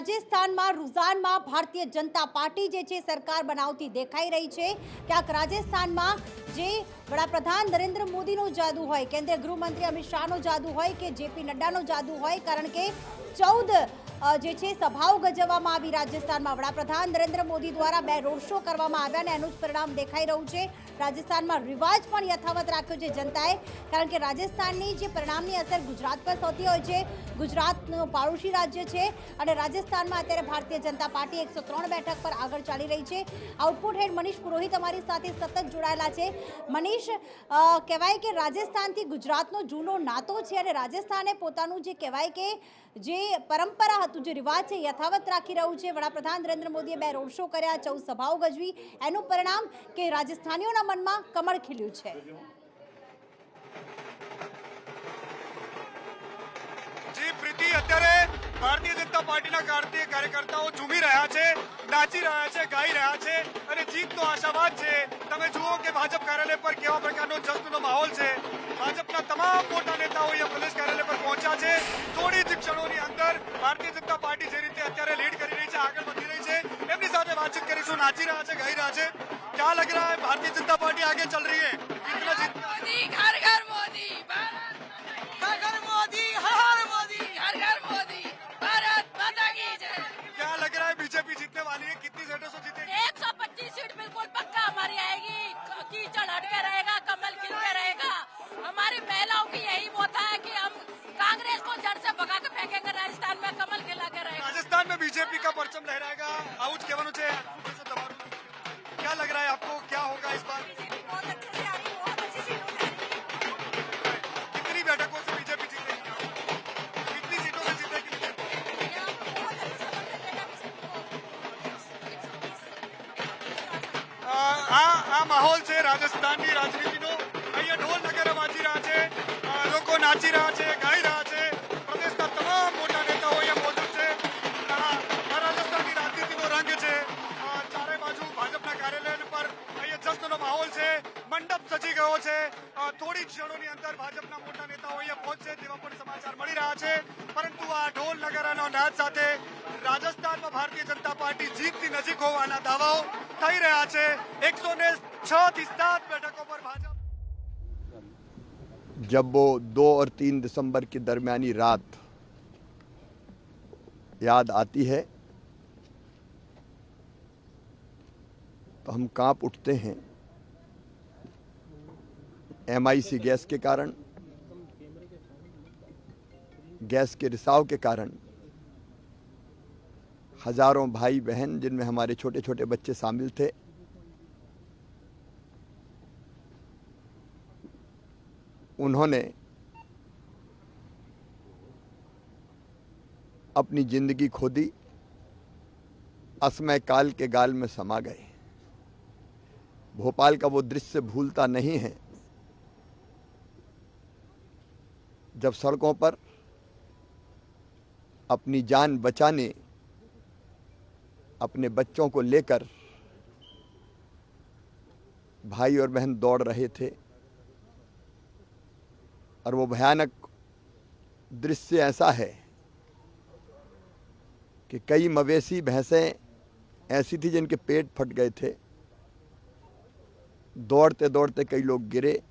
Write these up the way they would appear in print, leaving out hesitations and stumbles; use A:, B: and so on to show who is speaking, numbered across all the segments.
A: રાજસ્થાનમાં રૂઝાનમાં ભારતીય જનતા પાર્ટી જે છે સરકાર બનાવતી દેખાઈ રહી છે। ક્યાંક રાજસ્થાનમાં જે વડાપ્રધાન નરેન્દ્ર મોદીનો જાદુ હોય, કેન્દ્રીય ગૃહમંત્રી અમિત શાહનો જાદુ હોય કે જેપી નડ્ડાનો જાદુ હોય, કારણ કે 14 જે છે સભાઓ ગજવવામાં આવી રાજસ્થાનમાં। વડાપ્રધાન નરેન્દ્ર મોદી દ્વારા 2 રોડ શો કરવામાં આવ્યા અને એનું જ પરિણામ દેખાઈ રહ્યું છે। રાજસ્થાનમાં રિવાજ પણ યથાવત રાખ્યો છે જનતાએ, કારણ કે રાજસ્થાનની જે પરિણામની અસર ગુજરાત પર થતી હોય છે। ગુજરાતનું પાડોશી રાજ્ય છે અને રાજસ્થાનમાં અત્યારે ભારતીય જનતા પાર્ટી 103 બેઠક પર આગળ ચાલી રહી છે। આઉટપુટ હેડ મનીષ પુરોહિત અમારી સાથે સતત જોડાયેલા છે। મનીષ, કહેવાય કે રાજસ્થાનથી ગુજરાતનો જૂનો નાતો છે અને રાજસ્થાને પોતાનું જે કહેવાય કે જે પરંપરા હતું, જે રિવાજ છે યથાવત રાખી રહ્યું છે। વડાપ્રધાન નરેન્દ્ર મોદીએ 2 રોડ શો કર્યા, 14 સભાઓ ગજવી, એનું પરિણામ કે રાજસ્થાનીઓના મનમાં કમળ ખીલ્યું છે।
B: જી પ્રીતિ, અત્યારે ભારતીય જનતા પાર્ટીના કાર્યકર્તાઓ ઝૂમી રહ્યા છે, નાચી રહ્યા છે, ગાઈ રહ્યા છે અને જીતનો આશાવાદ છે। તમે જુઓ કે ભાજપ કાર્યાલય પર કેવા પ્રકારનો જશ્નનો માહોલ છે। ભાજપના તમામ મોટા નેતાઓ અહીંયા પ્રદેશ કાર્યાલય પર પહોંચ્યા છે। થોડી જ ક્ષણોની અંદર ભારતીય જનતા પાર્ટી જે રીતે અત્યારે લીડ કરી રહી છે, આગળ વધી રહી છે, એમની સાથે વાતચીત કરીશું। નાચી રહ્યા છે, ગાઈ રહ્યા છે, क्या लग रहा है? भारतीय जनता पार्टी आगे चल रही है, कितना
C: मोदी, घर घर मोदी, घर घर मोदी, हर हर मोदी, घर घर मोदी, भारत माता की जय।
B: क्या लग रहा है बीजेपी जीतने वाली है? कितनी सीटों से जीतेगी?
C: 125 सीट बिल्कुल पक्का हमारी आएगी। कीचड़ हट के रहेगा, कमल खिल के रहेगा। हमारी महिलाओं की यही होता है कि हम कांग्रेस को जड़ से भगा के फेंकेंगे, राजस्थान में कमल खिला के रहेगा।
B: राजस्थान में बीजेपी का परचम लहराएगा। आउज केवनो छे, क्या लग रहा है आपको, क्या होगा इस बार?
C: बहुत अच्छे से आ रही, बहुत अच्छी सीटों से आ रही।
B: कितनी बैठकों से बीजेपी जीतेगी? कितनी सीटों से जीतेगी? આ માહોલ છે રાજસ્થાનની રાજનીતિનો। અહીંયા ઢોલ નગારા વાજી રહ્યા છે, લોકો નાચી રહ્યા છે, ગાઈ રહ્યા છે। પ્રદેશના તમામ મોટા નેતાઓ અહીંયા મોજૂદ છે। આ રાજસ્થાનની રાજનીતિનો રંગ છે। ચારે બાજુ ભાજપના કાર્યાલય પર અહીંયા જશ્નનો માહોલ છે, મંડપ સજી ગયો છે। થોડી ક્ષણોની અંદર ભાજપના મોટા નેતાઓ અહીંયા પહોંચશે તેવા પણ સમાચાર મળી રહ્યા છે। પરંતુ આ ઢોલ નગારાનો નાદ સાથે રાજસ્થાનમાં ભારતીય જનતા પાર્ટી જીતની નજીક હોવાના દાવાઓ થઈ રહ્યા છે। 106 થી 7 બેઠકો પર ભાજપ।
D: जब वो 2 और 3 दिसंबर की दरमियानी रात याद आती है तो हम कांप उठते हैं। MIC गैस के कारण, गैस के रिसाव के कारण हजारों भाई बहन, जिनमें हमारे छोटे छोटे बच्चे शामिल थे, उन्होंने अपनी जिंदगी खो दी, असमय काल के गाल में समा गए। भोपाल का वो दृश्य भूलता नहीं है जब सड़कों पर अपनी जान बचाने अपने बच्चों को लेकर भाई और बहन दौड़ रहे थे और वो भयानक दृश्य ऐसा है कि कई मवेशी भैंसें ऐसी थी जिनके पेट फट गए थे। दौड़ते दौड़ते कई लोग गिरे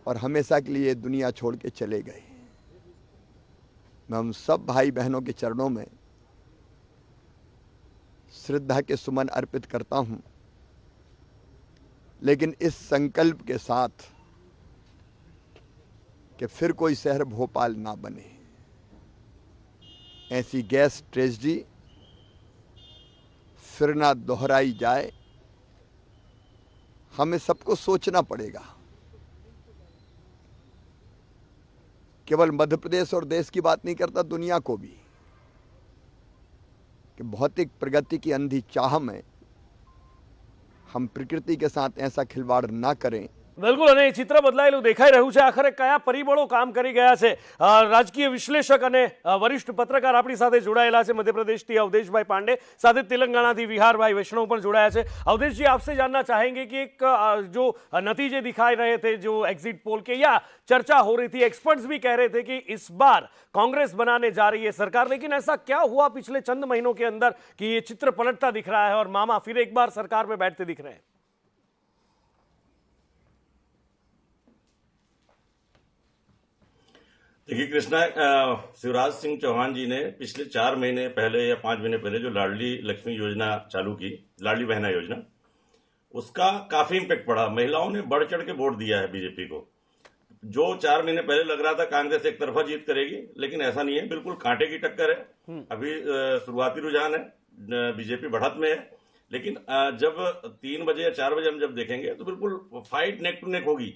D: और हमेशा के लिए दुनिया छोड़ के चले गए। मैं हम सब भाई बहनों के चरणों में श्रद्धा के सुमन अर्पित करता हूं, लेकिन इस संकल्प के साथ कि फिर कोई शहर भोपाल ना बने। ऐसी गैस ट्रेजेडी फिर ना दोहराई जाए। हमें सबको सोचना पड़ेगा। केवल मध्य प्रदेश और देश की बात नहीं करता, दुनिया को भी, कि भौतिक प्रगति की अंधी चाह में हम प्रकृति के साथ ऐसा खिलवाड़ ना करें
E: બિલકુલ, અને એ ચિત્ર બદલાયેલું દેખાઈ રહ્યું છે. આખરે કયા પરિબળો કામ કરી ગયા છે? રાજકીય વિશ્લેષક અને વરિષ્ઠ પત્રકાર આપણી સાથે જોડાયેલા છે. મધ્યપ્રદેશથી અવધેશભાઈ પાંડે, સાથે તેલंगाना વિહારભાઈ વૈષ્ણવ પણ જોડાયા છે. अवधेश जी, आपसे जानना चाहेंगे कि एक जो नतीजे दिखाई रहे थे, जो एग्जिट पोल के, या चर्चा हो रही थी, एक्सपर्ट्स भी कह रहे थे कि इस बार कांग्रेस बनाने जा रही है सरकार, लेकिन ऐसा क्या हुआ पिछले चंद महीनों के अंदर कि ये चित्र पलटता दिख रहा है और मामा फिर एक बार सरकार में बैठते दिख रहे हैं?
F: देखिए कृष्णा, शिवराज सिंह चौहान जी ने पिछले 4 महीने पहले या 5 महीने पहले जो लाडली लक्ष्मी योजना चालू की, लाडली बहना योजना, उसका काफी इम्पैक्ट पड़ा. महिलाओं ने बढ़ चढ़ के वोट दिया है बीजेपी को. जो 4 महीने पहले लग रहा था कांग्रेस एक तरफा जीत करेगी, लेकिन ऐसा नहीं है. बिल्कुल कांटे की टक्कर है. अभी शुरुआती रुझान है, बीजेपी बढ़त में है, लेकिन जब 3 बजे या 4 बजे हम जब देखेंगे तो बिल्कुल फाइट नेक टू नेक होगी.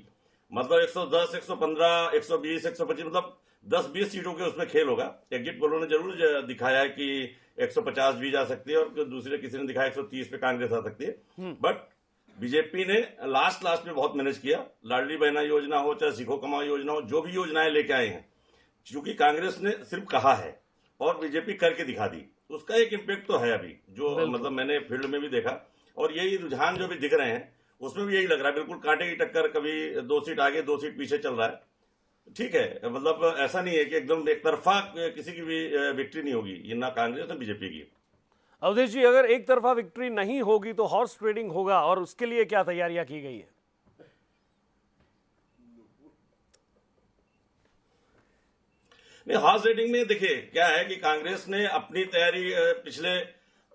F: मतलब 110, 115, 120, 125, मतलब 10-20 सीटों के उसमें खेल होगा. एग्जिट पोलों ने जरूर दिखाया है कि 150 भी जा सकती है, और दूसरे किसी ने दिखाया 130 पे कांग्रेस आ सकती है. बट बीजेपी ने लास्ट में बहुत मैनेज किया. लाडली बहना योजना हो, चाहे सीखो कमाओ योजना हो, जो भी योजनाएं लेके आए हैं, क्योंकि कांग्रेस ने सिर्फ कहा है और बीजेपी करके दिखा दी, उसका एक इम्पैक्ट तो है अभी, जो मतलब मैंने फील्ड में भी देखा. और यही रुझान जो भी दिख रहे हैं उसमें भी यही लग रहा है, बिल्कुल कांटे की टक्कर. कभी 2 सीट आगे 2 सीट पीछे चल रहा है. ठीक है, मतलब ऐसा नहीं है कि एकदम एक तरफा किसी की भी विक्ट्री नहीं होगी, ये ना कांग्रेस ना बीजेपी की.
E: अवधेश जी, अगर एक तरफा विक्ट्री नहीं होगी तो हॉर्स ट्रेडिंग होगा, और उसके लिए क्या तैयारियां की गई है?
F: नहीं, हॉर्स ट्रेडिंग में देखिए क्या है कि कांग्रेस ने अपनी तैयारी पिछले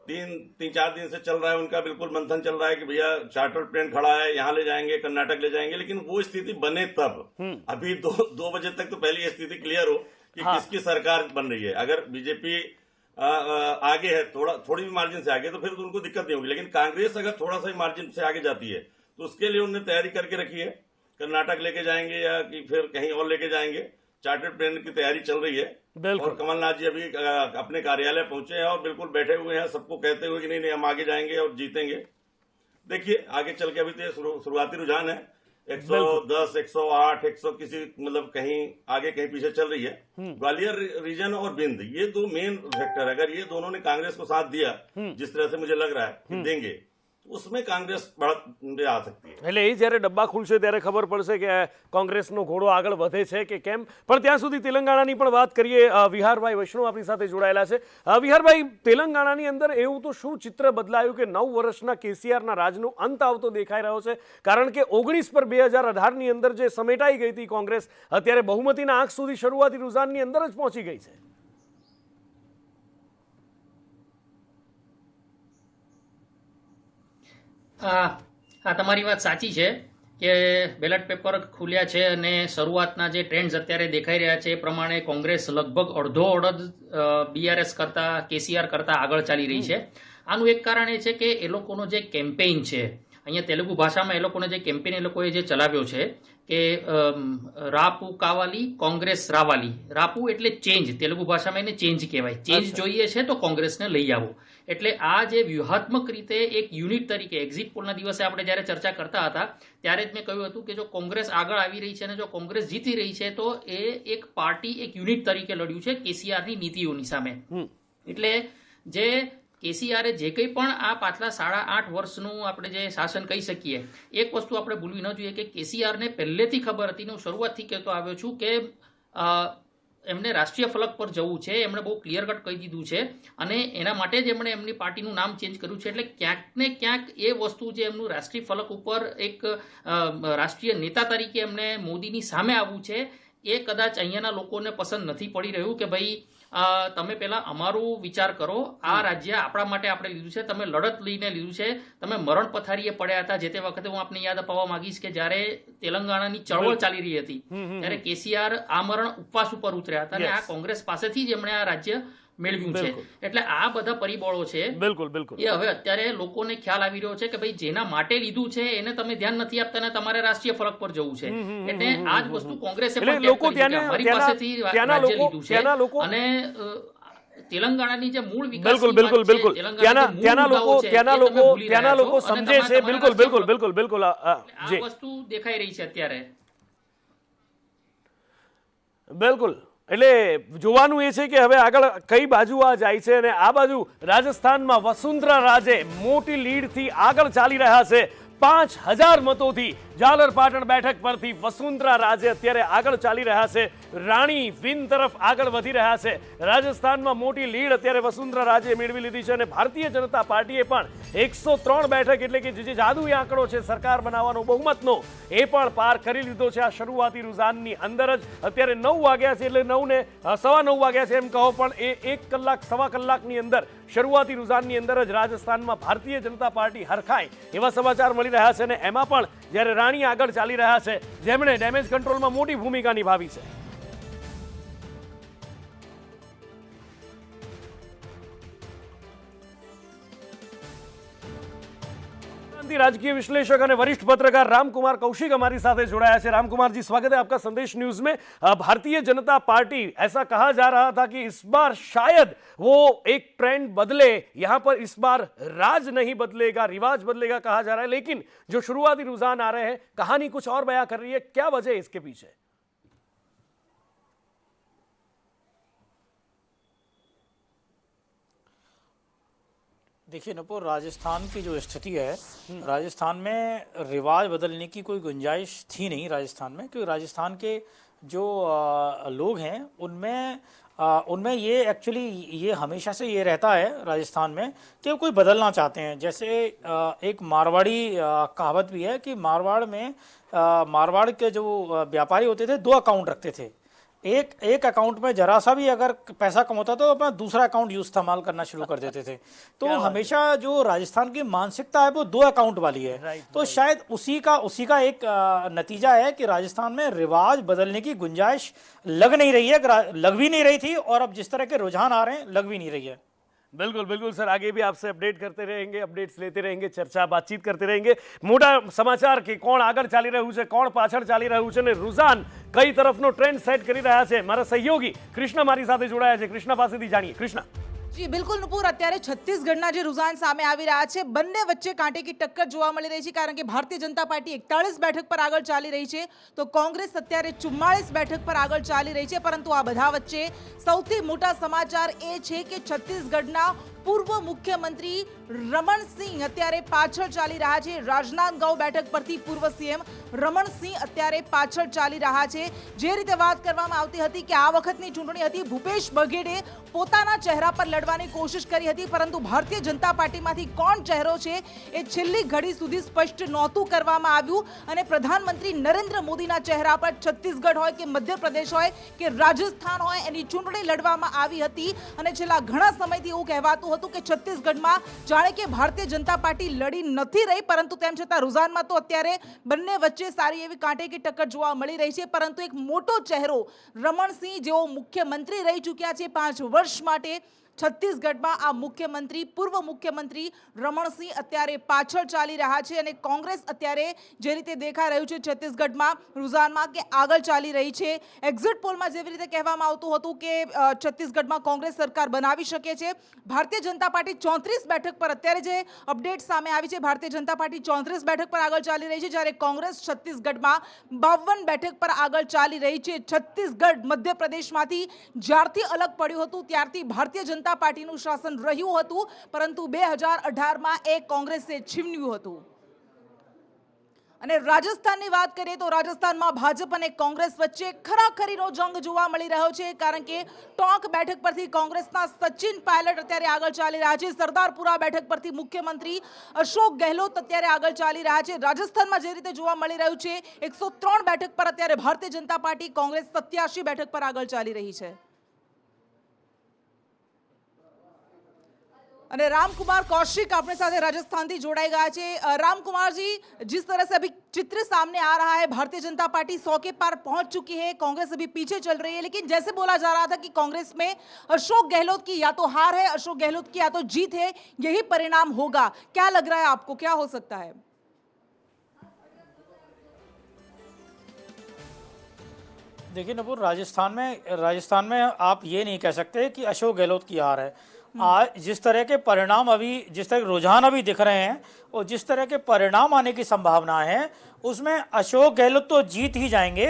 F: 3-4 दिन से चल रहा है, उनका बिल्कुल मंथन चल रहा है कि भैया चार्टर प्लेन खड़ा है, यहां ले जाएंगे, कर्नाटक ले जाएंगे. लेकिन वो स्थिति बने तब, अभी 2 बजे तक तो पहले ये स्थिति क्लियर हो कि किसकी सरकार बन रही है. अगर बीजेपी आगे है, थोड़ी भी मार्जिन से आगे, तो फिर तो उनको दिक्कत नहीं होगी. लेकिन कांग्रेस अगर थोड़ा सा मार्जिन से आगे जाती है तो उसके लिए उन्होंने तैयारी करके रखी है. कर्नाटक लेके जाएंगे या कि फिर कहीं और लेके जाएंगे. चार्टर्ड प्लेन की तैयारी चल रही है, और कमलनाथ जी अभी अपने कार्यालय पहुंचे हैं और बिल्कुल बैठे हुए हैं, सबको कहते हुए कि नहीं हम आगे जाएंगे और जीतेंगे. देखिए आगे चल के, अभी तो शुरुआती रुझान है. 110, 108, 100 किसी मतलब कहीं आगे कहीं पीछे चल रही है. ग्वालियर रीजन और बिंद, ये 2 मेन फैक्टर. अगर ये दोनों ने कांग्रेस को साथ दिया, जिस तरह से मुझे लग रहा है कि देंगे, उसमें कांग्रेस बढ़त में आ सकती है.
E: એટલે એ જ્યારે ડબ્બા ખુલશે ત્યારે ખબર પડશે કે કોંગ્રેસનો ઘોડો આગળ વધે છે કે કેમ. પણ ત્યાં સુધી તેલંગાણાની પણ વાત કરીએ. વિહારભાઈ વૈષ્ણવ આપણી સાથે જોડાયેલા છે. વિહારભાઈ, તેલંગાણાની અંદર એવું તો શું ચિત્ર બદલાયું કે 9 વર્ષના કેસીઆરના રાજનો અંત આવતો દેખાઈ રહ્યો છે? કારણ કે 19 પર 2018ની અંદર જે સમેટાઈ ગઈ હતી કોંગ્રેસ, અત્યારે બહુમતીના આંક સુધી શરૂઆતી રૂઝાનની અંદર જ પહોંચી ગઈ છે.
G: હા, તમારી વાત સાચી છે કે બેલેટ પેપર ખુલ્યા છે અને શરૂઆતના જે ટ્રેન્ડ્સ અત્યારે દેખાઈ રહ્યા છે એ પ્રમાણે કોંગ્રેસ લગભગ અડધો અડધ બીઆરએસ કરતા, કેસીઆર કરતા આગળ ચાલી રહી છે. આનું એક કારણ એ છે કે એ લોકોનો જે કેમ્પેઇન છે, અહીંયા તેલુગુ ભાષામાં એ લોકોનો જે કેમ્પેઇન એ લોકોએ જે ચલાવ્યો છે કે રાપુ કાવાલી કોંગ્રેસ રાવાલી. રાપુ એટલે ચેન્જ, તેલુગુ ભાષામાં એને ચેન્જ કહેવાય. ચેન્જ જોઈએ છે તો કોંગ્રેસને લઈ આવો. એટલે આ જે વ્યૂહાત્મક રીતે એક યુનિટ તરીકે એક્ઝિટ પોલના દિવસે આપણે જ્યારે ચર્ચા કરતા હતા ત્યારે જ મેં કહ્યું હતું કે જો કોંગ્રેસ આગળ આવી રહી છે અને જો કોંગ્રેસ જીતી રહી છે તો એ એક પાર્ટી, એક યુનિટ તરીકે લડ્યું છે કેસીઆરની નીતિઓની સામે. એટલે જે કેસીઆરે જે કંઈ પણ આ પાછલા 8.5 વર્ષનું આપણે જે શાસન કહી શકીએ, એક વસ્તુ આપણે ભૂલવી ન જોઈએ કે કેસીઆરને પહેલેથી ખબર હતી, હું શરૂઆતથી કહેતો આવ્યો છું કે એમને રાષ્ટ્રીય ફલક પર જવું છે. એમણે બહુ ક્લિયર કટ કહી દીધું છે અને એના માટે જ એમણે એમની પાર્ટીનું નામ ચેન્જ કર્યું છે. એટલે ક્યાંક ને ક્યાંક એ વસ્તુ જે એમનું રાષ્ટ્રીય ફલક ઉપર એક રાષ્ટ્રીય નેતા તરીકે એમને મોદીની સામે આવવું છે, એ કદાચ અહીંયાના લોકોને પસંદ નથી પડી રહ્યું કે ભાઈ તમે પહેલા અમારું વિચાર કરો, આ રાજ્ય આપણા માટે આપણે લીધું છે, તમે લડત લઈને લીધું છે, તમે મરણ પથારીએ પડ્યા હતા. જે તે વખતે હું આપને યાદ અપાવવા માંગીશ કે જ્યારે તેલંગાણાની ચળવળ ચાલી રહી હતી ત્યારે કેસીઆર આ મરણ ઉપવાસ ઉપર ઉતર્યા હતા અને આ કોંગ્રેસ પાસેથી જ એમણે આ રાજ્ય મેળવ્યું છે. એટલે આ બધા પરિબળો છે એ હવે અત્યારે લોકોને ખ્યાલ આવી રહ્યો છે કે ભાઈ જેના માટે લીધું છે એને તમે ધ્યાન નથી આપતા ને તમારે રાષ્ટ્રીય ફલક પર જવું છે. એટલે આ જ વસ્તુ કોંગ્રેસે પણ મારી પાસેથી રાજ્ય લીધું છે અને તેલંગાણાની જે મૂળ વિકાસ
E: બિલકુલ બિલકુલ બિલકુલ ત્યાંના લોકો સમજે છે. બિલકુલ બિલકુલ બિલકુલ બિલકુલ
G: આ
E: જી
G: વસ્તુ દેખાઈ રહી છે અત્યારે.
E: બિલકુલ. એટલે જોવાનું એ છે કે હવે આગળ કઈ બાજુ આ જાય છે. અને આ બાજુ રાજસ્થાનમાં વસુંધરા રાજે મોટી લીડથી આગળ ચાલી રહ્યા છે. 5000 મતોથી ઝાલર પાટણ બેઠક પરથી વસુંધરા રાજે અત્યારે આગળ ચાલી રહ્યા છે. રાણી વિન તરફ આગળ વધી રહ્યા છે. રાજસ્થાનમાં મોટી લીડ અત્યારે વસુંધરા રાજે મેળવી લીધી છે. અને ભારતીય જનતા પાર્ટીએ પણ 103 બેઠક એટલે કે જે જાદુઈ આંકડો છે સરકાર બનાવવાનો બહુમતનો એ પણ પાર કરી લીધો છે. આ શરૂઆતી રૂઝાનની અંદર જ અત્યારે 9 વાગ્યા છે, એટલે 9 ને 9:15 વાગ્યા છે એમ કહો, પણ એ 1 કલાક સવા કલાકની અંદર શરૂઆતી રૂઝાનની અંદર જ રાજસ્થાનમાં ભારતીય જનતા પાર્ટી હરખાય એવા સમાચાર મળી રહ્યા છે. અને એમાં પણ જ્યારે રાણી આગળ ચાલી રહ્યા છે, જેમણે ડેમેજ કંટ્રોલમાં મોટી ભૂમિકા નિભાવી છે. રાજकीय विश्लेषक और वरिष्ठ पत्रकार रामकुमार कौशिक हमारी साथ जोड़ाया है. रामकुमार जी, स्वागत है आपका संदेश न्यूज में. भारतीय जनता पार्टी, ऐसा कहा जा रहा था कि इस बार शायद वो एक ट्रेंड बदले, यहां पर इस बार राज नहीं बदलेगा, रिवाज बदलेगा कहा जा रहा है, लेकिन जो शुरुआती रुझान आ रहे हैं, कहानी कुछ और बयां कर रही है. क्या वजह है इसके पीछे?
H: देखिए नुपुर, राजस्थान की जो स्थिति है, राजस्थान में रिवाज बदलने की कोई गुंजाइश थी नहीं राजस्थान में, क्योंकि राजस्थान के जो लोग हैं उनमें ये एक्चुअली ये हमेशा से ये रहता है राजस्थान में कि वो कोई बदलना चाहते हैं. जैसे एक मारवाड़ी कहावत भी है कि मारवाड़ के जो व्यापारी होते थे 2 अकाउंट रखते थे. एक अकाउंट में जरा सा भी अगर पैसा कम होता तो अपना दूसरा अकाउंट यूज इस्तेमाल करना शुरू कर देते थे. तो हमेशा जो राजस्थान की मानसिकता है वो 2 अकाउंट वाली है. तो शायद उसी का एक नतीजा है कि राजस्थान में रिवाज बदलने की गुंजाइश लग नहीं रही है, लग भी नहीं रही थी, और अब जिस तरह के रुझान आ रहे हैं लग भी नहीं रही है.
E: बिल्कुल बिल्कुल सर, आगे भी आपसे अपडेट करते रहेंगे, अपडेट्स लेते रहेंगे, चर्चा बातचीत करते रहेंगे. मोटा समाचार के कोण આગળ ચાલી રહ્યું છે, કોણ પાછળ ચાલી રહ્યું છે, ને રુઝાન કઈ તરફનો ટ્રેન્ડ સેટ કરી રહ્યા છે, મારા સહયોગી કૃષ્ણ મારી સાથે જોડાયા છે. કૃષ્ણ પાસેથી જાણીએ. કૃષ્ણ.
I: જી બિલકુલ નુપુર, અત્યારે છત્તીસગઢના જે રુઝાન સામે આવી રહ્યા છે, બંને વચ્ચે કાંટે કી ટક્કર જોવા મળી રહી છે. કારણ કે ભારતીય જનતા પાર્ટી 41 બેઠક પર આગળ ચાલી રહી છે, તો કોંગ્રેસ અત્યારે 44 બેઠક પર આગળ ચાલી રહી છે. પરંતુ આ બધા વચ્ચે સૌથી મોટા સમાચાર એ છે કે છત્તીસગઢના પૂર્વ મુખ્યમંત્રી રમણ સિંહ અત્યારે પાછળ ચાલી રહ્યા છે. રાજનાંદગાંવ બેઠક પરથી પૂર્વ સીએમ રમણ સિંહ અત્યારે પાછળ ચાલી રહ્યા છે. જે રીતે વાત કરવામાં આવતી હતી કે આ વખતની ચૂંટણી હતી, ભૂપેશ બઘેલે પોતાના ચહેરા પર લડવાની કોશિશ કરી હતી, પરંતુ ભારતીય જનતા પાર્ટીમાંથી કોણ ચહેરો છે એ છેલ્લી ઘડી સુધી સ્પષ્ટ નહોતું કરવામાં આવ્યું. અને પ્રધાનમંત્રી નરેન્દ્ર મોદીના ચહેરા પર છત્તીસગઢ હોય કે મધ્યપ્રદેશ હોય કે રાજસ્થાન હોય એની ચૂંટણી લડવામાં આવી હતી. અને છેલ્લા ઘણા સમયથી એવું કહેવાતું હતું કે છત્તીસગઢમાં જાણે કે ભારતીય જનતા પાર્ટી લડી નથી રહી, પરંતુ તેમ છતાં રૂઝાનમાં તો અત્યારે બંને વચ્ચે સારી એવી કાંટેકી ટક્કર જોવા મળી રહી છે. પરંતુ એક મોટો ચહેરો રમણ સિંહ, જેઓ મુખ્યમંત્રી રહી ચૂક્યા છે 5 વર્ષ માટે છત્તીસગઢમાં, આ મુખ્યમંત્રી, પૂર્વ મુખ્યમંત્રી રમણસિંહ અત્યારે પાછળ ચાલી રહ્યા છે. અને કોંગ્રેસ અત્યારે જે રીતે દેખાઈ રહ્યું છે છત્તીસગઢમાં રૂઝાનમાં કે આગળ ચાલી રહી છે. એક્ઝિટ પોલમાં જેવી રીતે કહેવામાં આવતું હતું કે છત્તીસગઢમાં કોંગ્રેસ સરકાર બનાવી શકે છે. ભારતીય જનતા પાર્ટી 34 બેઠક પર, અત્યારે જે અપડેટ સામે આવી છે, ભારતીય જનતા પાર્ટી 34 બેઠક પર આગળ ચાલી રહી છે, જ્યારે કોંગ્રેસ છત્તીસગઢમાં 52 બેઠક પર આગળ ચાલી રહી છે. છત્તીસગઢ મધ્યપ્રદેશમાંથી જ્યારથી અલગ પડ્યું હતું ત્યારથી ભારતીય જનતા પાર્ટીનું શાસન રહ્યું હતું, પરંતુ 2018માં એ કોંગ્રેસે છીનવ્યું હતું. અને રાજસ્થાનની વાત કરીએ તો રાજસ્થાનમાં ભાજપ અને કોંગ્રેસ વચ્ચે ખરાખરીનો જંગ જોવા મળી રહ્યો છે. કારણ કે ટોંક બેઠક પરથી કોંગ્રેસના સચિન પાયલટ અત્યારે આગળ ચાલી રહ્યા છે. સરદારપુરા બેઠક પરથી મુખ્યમંત્રી અશોક ગેહલોત અત્યારે આગળ ચાલી રહ્યા છે. રાજસ્થાનમાં જે રીતે જોવા મળી રહ્યું છે 103 બેઠક પર અત્યારે ભારતીય જનતા પાર્ટી, કોંગ્રેસ 87 બેઠક પર આગળ ચાલી રહી છે. અને रामकुमार कौशिक अपने साथ राजस्थान से जोड़ाई गया है. रामकुमार जी, जिस तरह से अभी चित्र सामने आ रहा है, भारतीय जनता पार्टी 100 के पार पहुंच चुकी है, कांग्रेस अभी पीछे चल रही है, लेकिन जैसे बोला जा रहा था कि कांग्रेस में अशोक गहलोत की या तो हार है, अशोक गहलोत की या तो जीत है, यही परिणाम होगा. क्या लग रहा है आपको, क्या हो सकता है?
H: देखिए नपुर, राजस्थान में आप ये नहीं कह सकते कि अशोक गहलोत की हार है। आज जिस तरह के परिणाम अभी, जिस तरह के रुझान अभी दिख रहे हैं और जिस तरह के परिणाम आने की संभावना है, उसमें अशोक गहलोत तो जीत ही जाएंगे।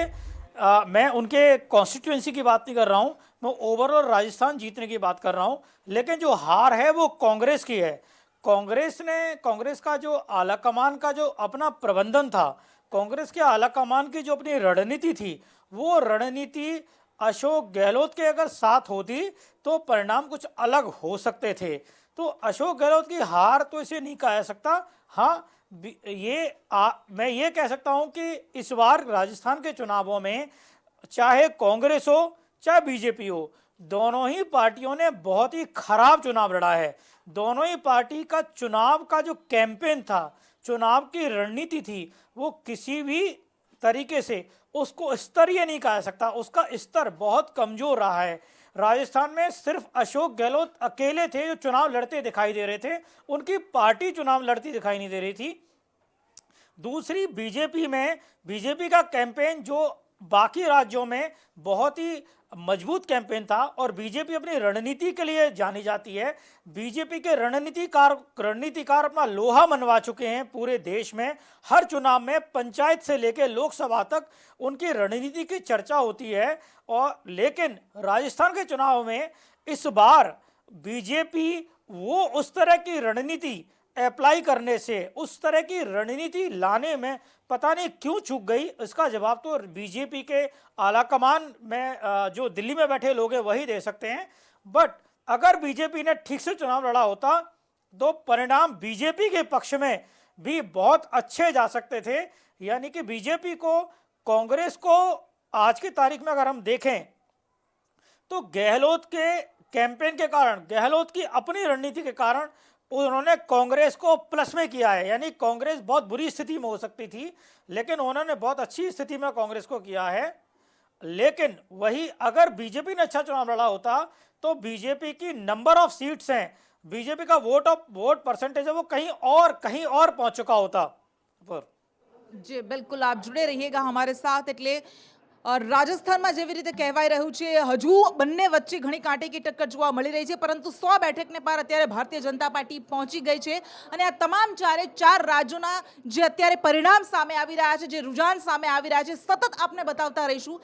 H: मैं उनके कॉन्स्टिट्यूएंसी की बात नहीं कर रहा हूँ, मैं ओवरऑल राजस्थान जीतने की बात कर रहा हूँ। लेकिन जो हार है वो कांग्रेस की है। कांग्रेस का जो आलाकमान का जो अपना प्रबंधन था, कांग्रेस के आलाकमान की जो अपनी रणनीति थी, वो रणनीति अशोक गहलोत के अगर साथ होती तो परिणाम कुछ अलग हो सकते थे। तो अशोक गहलोत की हार तो इसे नहीं कहा जा सकता। हाँ, मैं ये कह सकता हूं कि इस बार राजस्थान के चुनावों में चाहे कांग्रेस हो चाहे बीजेपी हो, दोनों ही पार्टियों ने बहुत ही खराब चुनाव लड़ा है। दोनों ही पार्टी का चुनाव का जो कैंपेन था, चुनाव की रणनीति थी, वो किसी भी तरीके से उसको स्तरीय नहीं कहा जा सकता। उसका स्तर बहुत कमजोर रहा है। राजस्थान में सिर्फ अशोक गहलोत अकेले थे जो चुनाव लड़ते दिखाई दे रहे थे, उनकी पार्टी चुनाव लड़ती दिखाई नहीं दे रही थी। दूसरी, बीजेपी का कैंपेन जो बाकी राज्यों में बहुत ही मजबूत कैंपेन था और बीजेपी अपनी रणनीति के लिए जानी जाती है। बीजेपी के रणनीतिकार अपना लोहा मनवा चुके हैं पूरे देश में। हर चुनाव में पंचायत से लेकर लोकसभा तक उनकी रणनीति की चर्चा होती है। और लेकिन राजस्थान के चुनाव में इस बार बीजेपी वो उस तरह की रणनीति अप्लाई करने से, उस तरह की रणनीति लाने में पता नहीं क्यों चूक गई। इसका जवाब तो बीजेपी के आलाकमान में जो दिल्ली में बैठे लोग हैं वही दे सकते हैं। बट अगर बीजेपी ने ठीक से चुनाव लड़ा होता तो परिणाम बीजेपी के पक्ष में भी बहुत अच्छे जा सकते थे। यानी कि बीजेपी को, कांग्रेस को आज की तारीख में अगर हम देखें तो गहलोत के कैंपेन के कारण, गहलोत की अपनी रणनीति के कारण उन्होंने कांग्रेस को प्लस में किया है। यानी कांग्रेस बहुत बुरी स्थिति में हो सकती थी, लेकिन उन्होंने बहुत अच्छी स्थिति में कांग्रेस को किया है। लेकिन वही अगर बीजेपी ने अच्छा चुनाव लड़ा होता तो बीजेपी की नंबर ऑफ सीट्स हैं, बीजेपी का वोट परसेंटेज है, वो कहीं और पहुंच चुका होता।
I: जी बिल्कुल, आप जुड़े रहिएगा हमारे साथ। એટલે રાજસ્થાનમાં જેવી રીતે કહેવાઈ રહ્યું છે, હજુ બંને વચ્ચે ઘણી કાંટેકી ટક્કર જોવા મળી રહી છે, પરંતુ 100 બેઠકને પાર અત્યારે ભારતીય જનતા પાર્ટી પહોંચી ગઈ છે અને આ તમામ ચાર રાજ્યોના જે અત્યારે પરિણામ સામે આવી રહ્યા છે, જે રુઝાન સામે આવી રહ્યા છે, સતત આપને બતાવતા રહીશું।